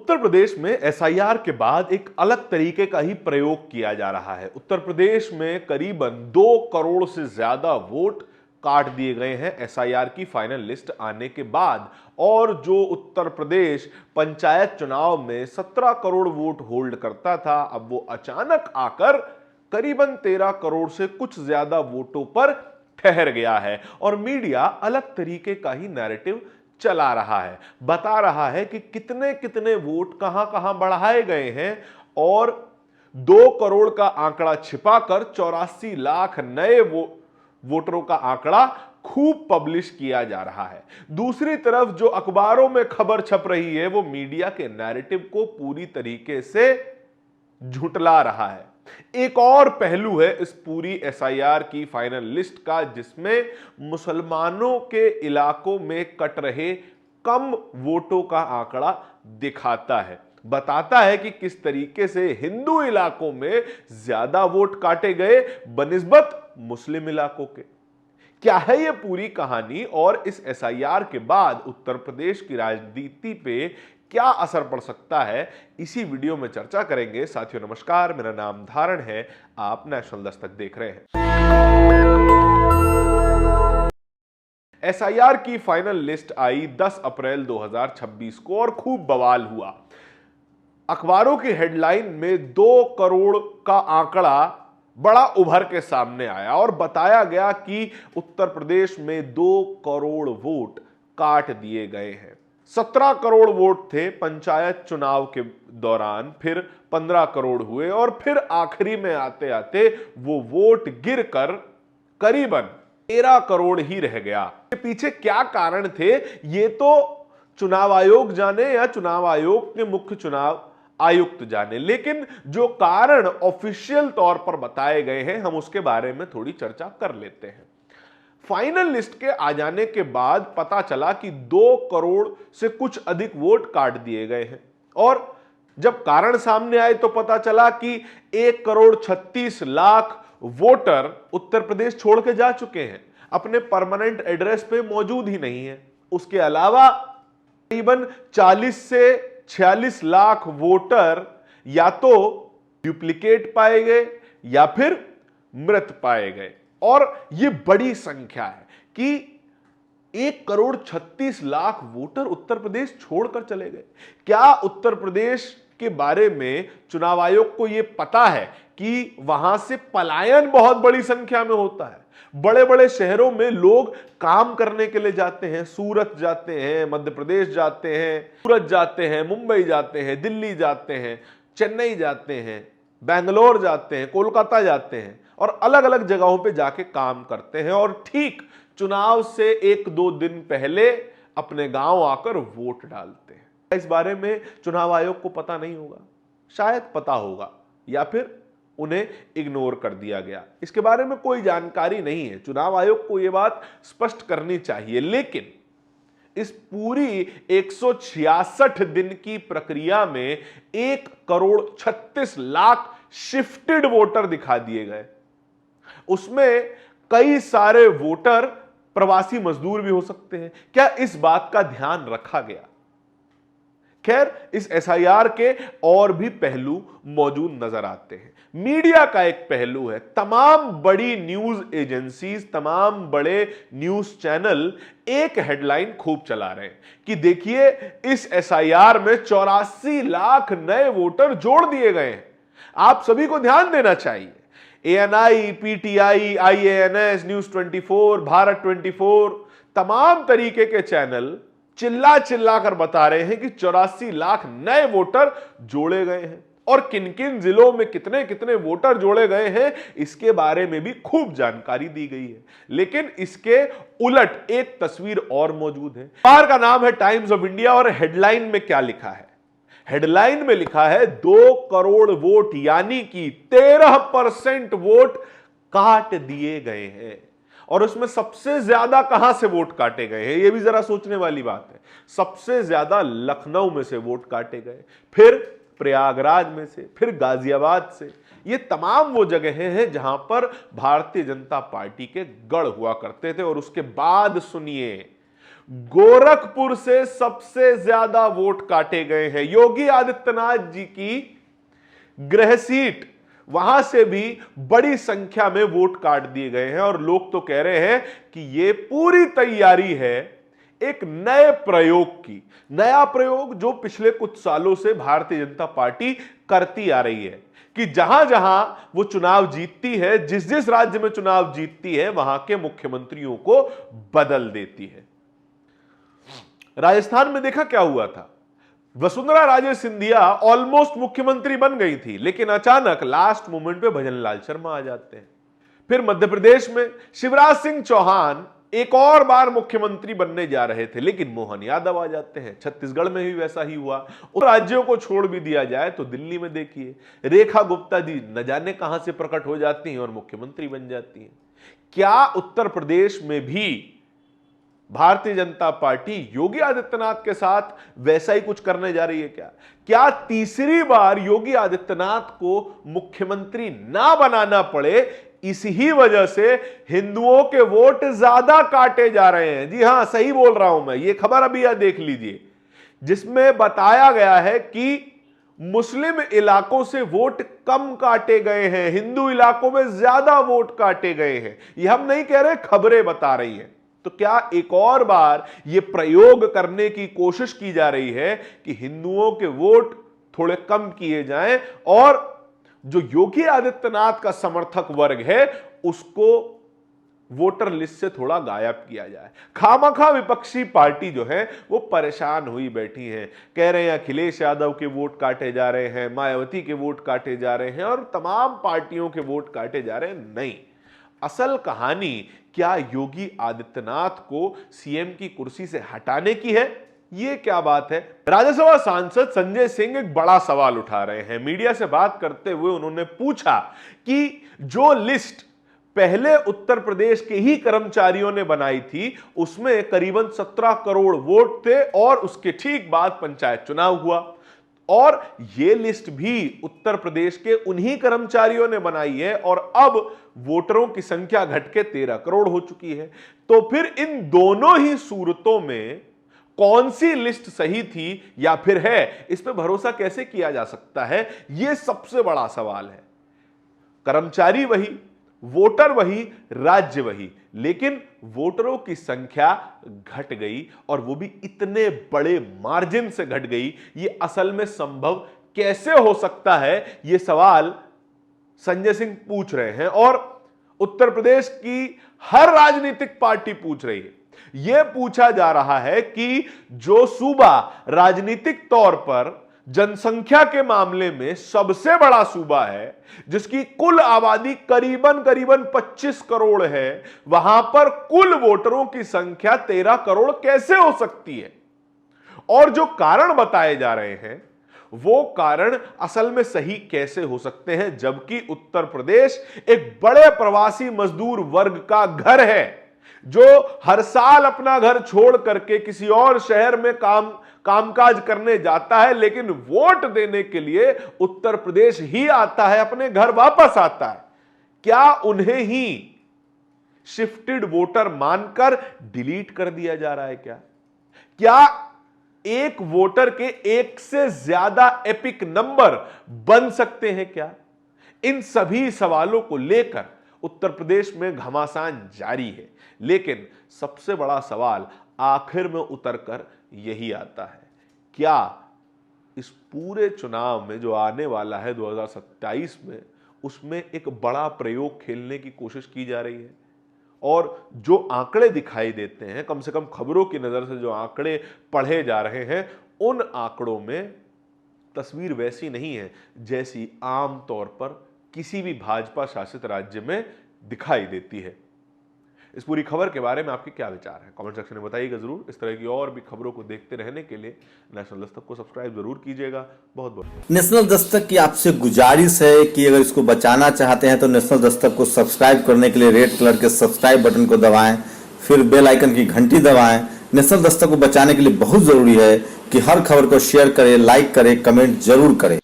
उत्तर प्रदेश में एसआईआर के बाद एक अलग तरीके का ही प्रयोग किया जा रहा है। उत्तर प्रदेश में करीबन 2 करोड़ से ज्यादा वोट काट दिए गए हैं एसआईआर की फाइनल लिस्ट आने के बाद। और जो उत्तर प्रदेश पंचायत चुनाव में 17 करोड़ वोट होल्ड करता था, अब वो अचानक आकर करीबन 13 करोड़ से कुछ ज्यादा वोटों पर ठहर गया है। और मीडिया अलग तरीके का ही नैरेटिव चला रहा है, बता रहा है कि कितने कितने वोट कहां कहां बढ़ाए गए हैं और 2 करोड़ का आंकड़ा छिपाकर 84 लाख नए वोटरों का आंकड़ा खूब पब्लिश किया जा रहा है। दूसरी तरफ जो अखबारों में खबर छप रही है वो मीडिया के नैरेटिव को पूरी तरीके से झुठला रहा है। एक और पहलू है इस पूरी एसआईआर की फाइनल लिस्ट का, जिसमें मुसलमानों के इलाकों में कट रहे कम वोटों का आंकड़ा दिखाता है, बताता है कि किस तरीके से हिंदू इलाकों में ज्यादा वोट काटे गए बनिस्बत मुस्लिम इलाकों के। क्या है यह पूरी कहानी और इस एसआईआर के बाद उत्तर प्रदेश की राजनीति पे क्या असर पड़ सकता है, इसी वीडियो में चर्चा करेंगे। साथियों नमस्कार, मेरा नाम धारण है, आप नेशनल दस्तक देख रहे हैं। एसआईआर की फाइनल लिस्ट आई 10 अप्रैल 2026 को और खूब बवाल हुआ। अखबारों की हेडलाइन में 2 करोड़ का आंकड़ा बड़ा उभर के सामने आया और बताया गया कि उत्तर प्रदेश में 2 करोड़ वोट काट दिए गए हैं। 17 करोड़ वोट थे पंचायत चुनाव के दौरान, फिर 15 करोड़ हुए और फिर आखिरी में आते आते वो वोट गिरकर करीबन 13 करोड़ ही रह गया। पीछे क्या कारण थे ये तो चुनाव आयोग जाने या चुनाव आयोग के मुख्य चुनाव आयुक्त जाने, लेकिन जो कारण ऑफिशियल तौर पर बताए गए हैं हम उसके बारे में थोड़ी चर्चा कर लेते हैं। फाइनल लिस्ट के आ जाने के बाद पता चला कि 2 करोड़ से कुछ अधिक वोट काट दिए गए हैं और जब कारण सामने आए तो पता चला कि 1 करोड़ 36 लाख वोटर उत्तर प्रदेश छोड़ के जा चुके हैं, अपने परमानेंट एड्रेस पे मौजूद ही नहीं है। उसके अलावा करीबन 40 से 46 लाख वोटर या तो डुप्लीकेट पाए गए या फिर मृत पाए गए। और यह बड़ी संख्या है कि 1 करोड़ 36 लाख वोटर उत्तर प्रदेश छोड़कर चले गए। क्या उत्तर प्रदेश के बारे में चुनाव आयोग को यह पता है कि वहां से पलायन बहुत बड़ी संख्या में होता है? बड़े बड़े शहरों में लोग काम करने के लिए जाते हैं, सूरत जाते हैं, मध्य प्रदेश जाते हैं, सूरत जाते हैं, मुंबई जाते हैं, दिल्ली जाते हैं, चेन्नई जाते हैं, बेंगलोर जाते हैं, कोलकाता जाते हैं और अलग अलग जगहों पे जाके काम करते हैं और ठीक चुनाव से 1-2 दिन पहले अपने गांव आकर वोट डालते हैं। इस बारे में चुनाव आयोग को पता नहीं होगा, शायद पता होगा या फिर उन्हें इग्नोर कर दिया गया, इसके बारे में कोई जानकारी नहीं है। चुनाव आयोग को यह बात स्पष्ट करनी चाहिए। लेकिन इस पूरी 166 दिन की प्रक्रिया में 1 करोड़ 36 लाख शिफ्टेड वोटर दिखा दिए गए। उसमें कई सारे वोटर प्रवासी मजदूर भी हो सकते हैं। क्या इस बात का ध्यान रखा गया? खैर, इस एसआईआर के और भी पहलू मौजूद नजर आते हैं। मीडिया का एक पहलू है, तमाम बड़ी न्यूज एजेंसीज, तमाम बड़े न्यूज चैनल एक हेडलाइन खूब चला रहे हैं कि देखिए इस एसआईआर में 84 लाख नए वोटर जोड़ दिए गए हैं। आप सभी को ध्यान देना चाहिए। ANI, PTI, IANS, news 24, Bharat 24, तमाम तरीके के चैनल चिल्ला चिल्ला कर बता रहे हैं कि 84 लाख नए वोटर जोड़े गए हैं और किन किन जिलों में कितने कितने वोटर जोड़े गए हैं इसके बारे में भी खूब जानकारी दी गई है। लेकिन इसके उलट एक तस्वीर और मौजूद है। अखबार का नाम है टाइम्स ऑफ इंडिया और हेडलाइन में क्या लिखा है? हेडलाइन में लिखा है 2 करोड़ वोट यानी कि 13% वोट काट दिए गए हैं। और उसमें सबसे ज्यादा कहां से वोट काटे गए हैं, यह भी जरा सोचने वाली बात है। सबसे ज्यादा लखनऊ में से वोट काटे गए, फिर प्रयागराज में से, फिर गाजियाबाद से। ये तमाम वो जगहें हैं जहां पर भारतीय जनता पार्टी के गढ़ हुआ करते थे। और उसके बाद सुनिए, गोरखपुर से सबसे ज्यादा वोट काटे गए हैं। योगी आदित्यनाथ जी की गृह सीट, वहां से भी बड़ी संख्या में वोट काट दिए गए हैं और लोग तो कह रहे हैं कि यह पूरी तैयारी है एक नए प्रयोग की। नया प्रयोग जो पिछले कुछ सालों से भारतीय जनता पार्टी करती आ रही है कि जहां जहां वो चुनाव जीतती है, जिस जिस राज्य में चुनाव जीतती है, वहां के मुख्यमंत्रियों को बदल देती है। राजस्थान में देखा क्या हुआ था, वसुंधरा राजे सिंधिया ऑलमोस्ट मुख्यमंत्री बन गई थी, लेकिन अचानक लास्ट मोमेंट पे भजनलाल शर्मा आ जाते हैं। फिर मध्य प्रदेश में शिवराज सिंह चौहान एक और बार मुख्यमंत्री बनने जा रहे थे, लेकिन मोहन यादव आ जाते हैं। छत्तीसगढ़ में भी वैसा ही हुआ। उन राज्यों को छोड़ भी दिया जाए तो दिल्ली में देखिए रेखा गुप्ता जी न जाने कहां से प्रकट हो जाती हैं और मुख्यमंत्री बन जाती हैं। क्या उत्तर प्रदेश में भी भारतीय जनता पार्टी योगी आदित्यनाथ के साथ वैसा ही कुछ करने जा रही है? क्या तीसरी बार योगी आदित्यनाथ को मुख्यमंत्री ना बनाना पड़े, इसी वजह से हिंदुओं के वोट ज्यादा काटे जा रहे हैं? जी हां, सही बोल रहा हूं मैं। ये खबर अभी आप देख लीजिए, जिसमें बताया गया है कि मुस्लिम इलाकों से वोट कम काटे गए हैं, हिंदू इलाकों में ज्यादा वोट काटे गए हैं। ये हम नहीं कह रहे, खबरें बता रही हैं। तो क्या एक और बार यह प्रयोग करने की कोशिश की जा रही है कि हिंदुओं के वोट थोड़े कम किए जाएं और जो योगी आदित्यनाथ का समर्थक वर्ग है उसको वोटर लिस्ट से थोड़ा गायब किया जाए? खामखा विपक्षी पार्टी जो है वो परेशान हुई बैठी है, कह रहे हैं अखिलेश यादव के वोट काटे जा रहे हैं, मायावती के वोट काटे जा रहे हैं और तमाम पार्टियों के वोट काटे जा रहे हैं। नहीं, असल कहानी क्या योगी आदित्यनाथ को सीएम की कुर्सी से हटाने की है? ये क्या बात है? राज्यसभा सांसद संजय सिंह एक बड़ा सवाल उठा रहे हैं। मीडिया से बात करते हुए उन्होंने पूछा कि जो लिस्ट पहले उत्तर प्रदेश के ही कर्मचारियों ने बनाई थी उसमें करीबन 17 करोड़ वोट थे और उसके ठीक बाद पंचायत चुनाव हुआ और यह लिस्ट भी उत्तर प्रदेश के उन्हीं कर्मचारियों ने बनाई है और अब वोटरों की संख्या घट के 13 करोड़ हो चुकी है। तो फिर इन दोनों ही सूरतों में कौन सी लिस्ट सही थी या फिर है, इस पर भरोसा कैसे किया जा सकता है? यह सबसे बड़ा सवाल है। कर्मचारी वही, वोटर वही, राज्य वही, लेकिन वोटरों की संख्या घट गई और वो भी इतने बड़े मार्जिन से घट गई। ये असल में संभव कैसे हो सकता है? ये सवाल संजय सिंह पूछ रहे हैं और उत्तर प्रदेश की हर राजनीतिक पार्टी पूछ रही है। यह पूछा जा रहा है कि जो सूबा राजनीतिक तौर पर जनसंख्या के मामले में सबसे बड़ा सूबा है, जिसकी कुल आबादी करीबन 25 करोड़ है, वहां पर कुल वोटरों की संख्या 13 करोड़ कैसे हो सकती है? और जो कारण बताए जा रहे हैं वो कारण असल में सही कैसे हो सकते हैं, जबकि उत्तर प्रदेश एक बड़े प्रवासी मजदूर वर्ग का घर है जो हर साल अपना घर छोड़ करके किसी और शहर में कामकाज करने जाता है, लेकिन वोट देने के लिए उत्तर प्रदेश ही आता है, अपने घर वापस आता है। क्या उन्हें ही शिफ्टेड वोटर मानकर डिलीट कर दिया जा रहा है? क्या एक वोटर के एक से ज्यादा एपिक नंबर बन सकते हैं क्या? इन सभी सवालों को लेकर उत्तर प्रदेश में घमासान जारी है, लेकिन सबसे बड़ा सवाल आखिर में उतरकर यही आता है, क्या इस पूरे चुनाव में जो आने वाला है 2027 में, उसमें एक बड़ा प्रयोग खेलने की कोशिश की जा रही है? और जो आंकड़े दिखाई देते हैं, कम से कम खबरों की नजर से जो आंकड़े पढ़े जा रहे हैं, उन आंकड़ों में तस्वीर वैसी नहीं है जैसी आम तौर पर किसी भी भाजपा शासित राज्य में दिखाई देती है। इस पूरी खबर के बारे में आपके क्या विचार हैं? कमेंट सेक्शन में बताइएगा जरूर। इस तरह की और भी खबरों को देखते रहने के लिए नेशनल दस्तक को सब्सक्राइब जरूर कीजिएगा। बहुत बहुत नेशनल दस्तक की आपसे गुजारिश है कि अगर इसको बचाना चाहते हैं तो नेशनल दस्तक को सब्सक्राइब करने के लिए रेड कलर के सब्सक्राइब बटन को दबाएं, फिर बेल आइकन की घंटी दबाएं। नेशनल दस्तक को बचाने के लिए बहुत जरूरी है कि हर खबर को शेयर करें, लाइक करें, कमेंट जरूर करें।